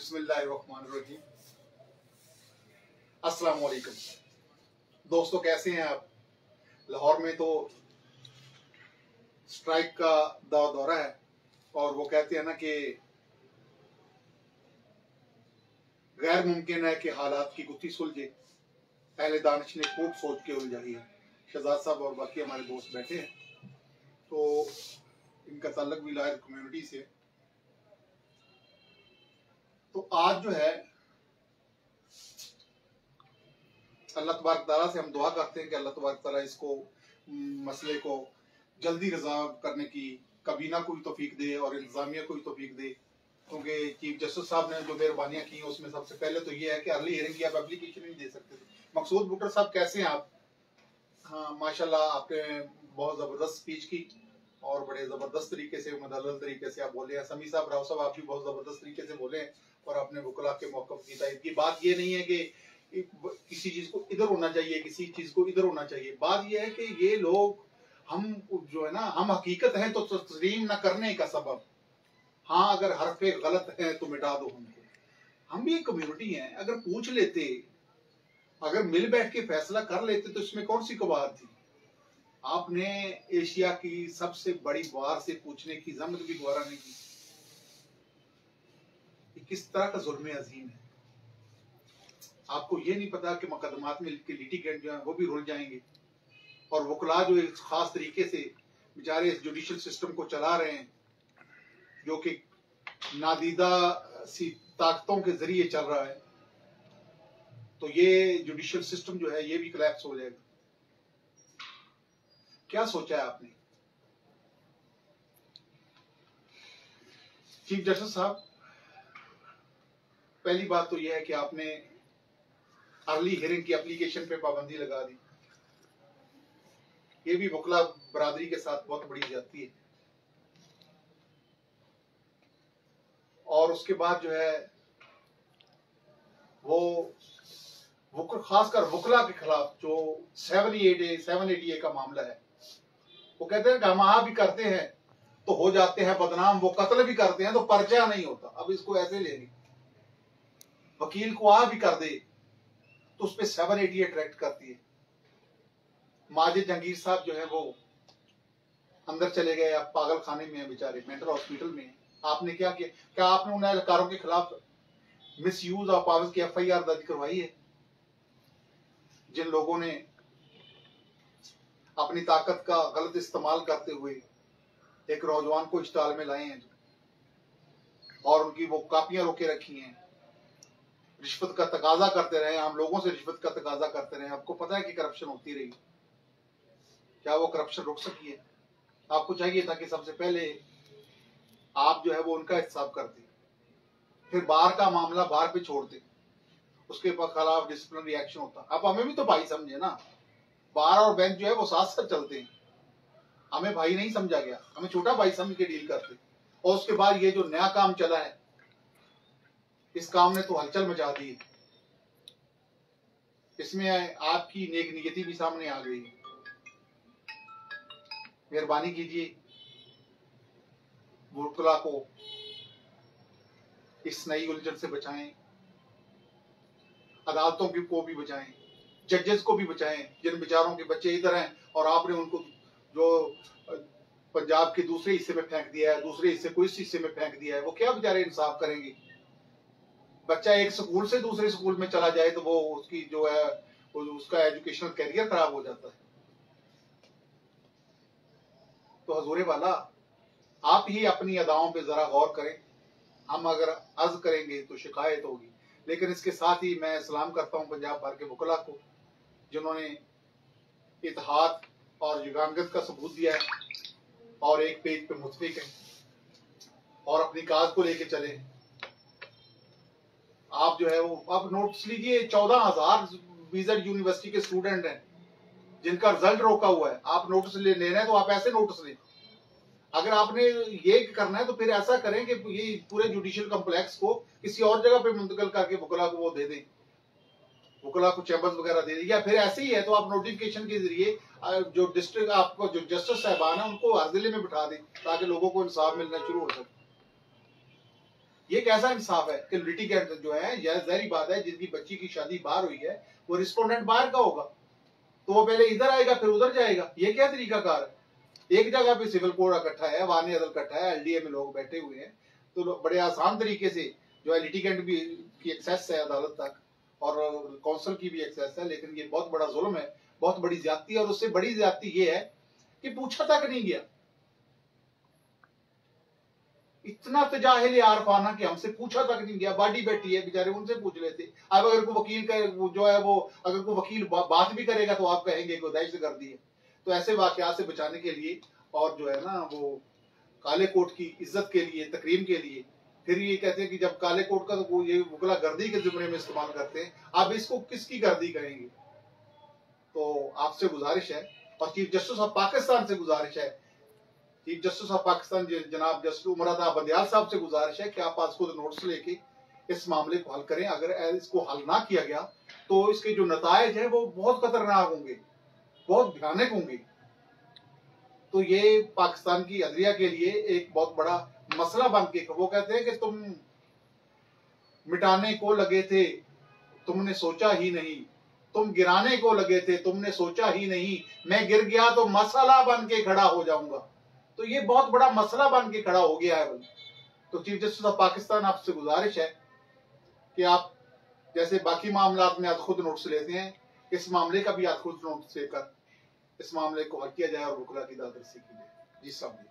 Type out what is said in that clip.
बिस्मिल्लाहिर्रहमानिर्रहीम। अस्सलाम वालेकुम दोस्तों, कैसे हैं आप? लाहौर में तो स्ट्राइक का दौरा है और वो कहते हैं ना कि गैर मुमकिन है कि हालात की गुत्थी सुलझे, अहले दानिश ने खूब सोच के उलझाई है। शहजाद साहब और बाकी हमारे दोस्त बैठे हैं, तो इनका ताल्लुक विलायत कम्युनिटी से। तो आज जो है अल्लाह तबारक तआला से हम दुआ करते हैं कि अल्लाह तबारक तआला इसको मसले को जल्दी रिजॉल्व करने की कबीना को भी तौफीक दे और इंतजामिया को भी तौफीक दे, क्योंकि चीफ जस्टिस साहब ने जो मेहरबानियां की उसमें सबसे पहले तो ये है कि अर्ली हियरिंग की आप एप्लीकेशन नहीं दे सकते थे। मकसूद भुट्टर साहब, कैसे हैं आप? हाँ माशाल्लाह, आपने बहुत ज़बरदस्त स्पीच की और बड़े ज़बरदस्त तरीके से, मुदल्लल तरीके से आप बोले हैं। समी साहब, राव साहब, आप भी बहुत ज़बरदस्त तरीके से बोले हैं और आपने वकला के मौक़िफ़ की तायद की। बात ये नहीं है कि किसी चीज़ को इधर होना चाहिए, किसी चीज़ को इधर होना चाहिए। बात ये है कि ये लोग, हम जो है ना, हम हकीकत हैं तो तस्लीम न करने का सबब, हाँ अगर हरफे गलत हैं तो मिटा दो हमको। हम भी एक कम्युनिटी हैं, अगर पूछ लेते, अगर मिल बैठ के फैसला कर लेते तो इसमें कौन सी कबात थी? आपने एशिया की सबसे बड़ी वार से पूछने की जहमत भी दोबारा नहीं की। किस तरह का जुल्म अजीम है। आपको ये नहीं पता कि मुकदमात में के लिटिगेंट जो है वो भी रुल जाएंगे और वकला जो एक खास तरीके से बेचारे इस जुडिशियल सिस्टम को चला रहे हैं, जो कि नादीदा सी ताकतों के जरिए चल रहा है, तो ये जुडिशियल सिस्टम जो है ये भी कोलैप्स हो जाएगा। क्या सोचा है आपने? चीफ जस्टिस साहब, पहली बात तो यह है कि आपने अर्ली हियरिंग की एप्लीकेशन पे पाबंदी लगा दी। ये भी वकला बरादरी के साथ बहुत बड़ी ज्यादती है। और उसके बाद जो है वो खासकर वकला के खिलाफ जो 780A का मामला है, वो कहते हैं कि हम आ भी करते हैं तो हो जाते हैं बदनाम, वो कत्ल भी करते हैं तो पर्चा नहीं होता। अब इसको ऐसे लेंगे, वकील को आ भी कर दे तो उस पर 780 अट्रैक्ट करती है। माजिद जहांगीर साहब जो है वो अंदर चले गए, अब पागल खाने में है बेचारे, मेंटल हॉस्पिटल में है। आपने क्या किया? क्या आपने उन एहलकारों के खिलाफ मिस यूज ऑफ पावर्स की FIR दर्ज करवाई है, जिन लोगों ने अपनी ताकत का गलत इस्तेमाल करते हुए एक नौजवान को इश्ताल में लाए हैं और उनकी वो कापियां रोके रखी हैं, रिश्वत का तकाजा करते रहे, हम लोगों से रिश्वत का तकाजा करते रहे। आपको पता है कि करप्शन होती रही, क्या वो करप्शन रुक सकी है? आपको चाहिए था कि सबसे पहले आप जो है वो उनका हिसाब करते, फिर बार का मामला बार पे छोड़ते, उसके खिलाफ डिसिप्लिनरी एक्शन होता। अब हमें भी तो भाई समझे ना, बार और बैंक जो है वो साथ साथ चलते हैं। हमें भाई नहीं समझा गया, हमें छोटा भाई समझ के डील करते। और उसके बाद ये जो नया काम चला है, इस काम ने तो हलचल मचा दी। इसमें आपकी नेक नियति भी सामने आ गई। मेहरबानी कीजिए, वकला को इस नई उलझन से बचाएं, अदालतों को भी बचाएं, जजेस को भी बचाएं, जिन बेचारों के बच्चे इधर हैं और आपने उनको जो पंजाब के दूसरे हिस्से में फेंक दिया है, दूसरे हिस्से को इस हिस्से में फेंक दिया है, वो क्या बेचारे इंसाफ करेंगे? बच्चा एक स्कूल से दूसरे स्कूल में चला जाए तो वो उसकी जो है उसका एजुकेशनल कैरियर खराब हो जाता है। तो हजूरे वाला, आप ही अपनी अदाओं पे जरा गौर करें। हम अगर अर्ज करेंगे तो शिकायत होगी, लेकिन इसके साथ ही मैं सलाम करता हूं पंजाब भर के वकला को, जिन्होंने इत्तेहाद और युगांगत का सबूत दिया है और एक पेज पे मुतफिक है और अपनी काज को लेके चले। आप जो है वो आप नोटिस लीजिए, 14,000 बीजेड यूनिवर्सिटी के स्टूडेंट हैं जिनका रिजल्ट रोका हुआ है। आप नोटिस ले रहे हैं तो आप ऐसे नोटिस लें। अगर आपने ये करना है तो फिर ऐसा करें कि ये पूरे जुडिशियल कॉम्प्लेक्स को किसी और जगह पे मुंतकिल करके वकला को वो दे दें, वकला को चैम्बर्स वगैरह दे दें। या फिर ऐसे ही है तो आप नोटिफिकेशन के जरिए जो डिस्ट्रिक्ट आपको जो जस्टिस साहबान है उनको हर जिले में बिठा दें ताकि लोगों को इंसाफ मिलना शुरू हो सके। ये कैसा इंसाफ है कि लिटिगेंट जो है, यह जहरी बात है, जिनकी बच्ची की शादी बाहर हुई है वो रिस्पोंडेंट बाहर का होगा, तो वो पहले इधर आएगा फिर उधर जाएगा। ये क्या तरीकाकार है? एक जगह पे सिविल कोड इकट्ठा है, वानी अदल इकट्ठा है, एलडीए में लोग बैठे हुए हैं, तो बड़े आसान तरीके से जो है लिटिगेंट भी की एक्सेस है अदालत तक और काउंसिल की भी एक्सेस है। लेकिन ये बहुत बड़ा जुल्म है, बहुत बड़ी ज्यादती है। और उससे बड़ी ज्यादती ये है कि पूछा तक नहीं गया। इतना तजाहिल आरफाना कि हमसे पूछा तक नहीं गया। बाडी बैठी है बेचारे, उनसे पूछ लेते। अब अगर कोई वकील का जो है वो अगर कोई वकील बात भी करेगा तो आप कहेंगे कि दहशतगर्दी है। तो ऐसे वाकयात से बचाने के लिए और जो है ना वो काले कोट की इज्जत के लिए, तकरीम के लिए, फिर ये कहते हैं कि जब काले कोट का तो ये वकला गर्दी के जुमरे में इस्तेमाल करते हैं, आप इसको किसकी गर्दी करेंगे? तो आपसे गुजारिश है और चीफ जस्टिस ऑफ पाकिस्तान से गुजारिश है, चीफ जस्टिस ऑफ पाकिस्तान जनाब जस्टिस उमर बंदियाल साहब से गुजारिश है कि आप आज खुद नोट्स लेके इस मामले को हल करें। अगर इसको हल ना किया गया तो इसके जो नतायज है वो बहुत खतरनाक होंगे, बहुत भयानक होंगे। तो ये पाकिस्तान की अदलिया के लिए एक बहुत बड़ा मसला बन के, वो कहते हैं कि तुम मिटाने को लगे थे तुमने सोचा ही नहीं, तुम गिराने को लगे थे तुमने सोचा ही नहीं, मैं गिर गया तो मसला बन के खड़ा हो जाऊंगा। तो ये बहुत बड़ा मसला बन के खड़ा हो गया है। तो चीफ जस्टिस ऑफ पाकिस्तान आपसे गुजारिश है कि आप जैसे बाकी मामलात में आप खुद नोट्स लेते हैं, इस मामले का भी आप खुद नोट्स लेकर इस मामले को हल किया जाए और वकला की दादरसी की जाए। जी साहब।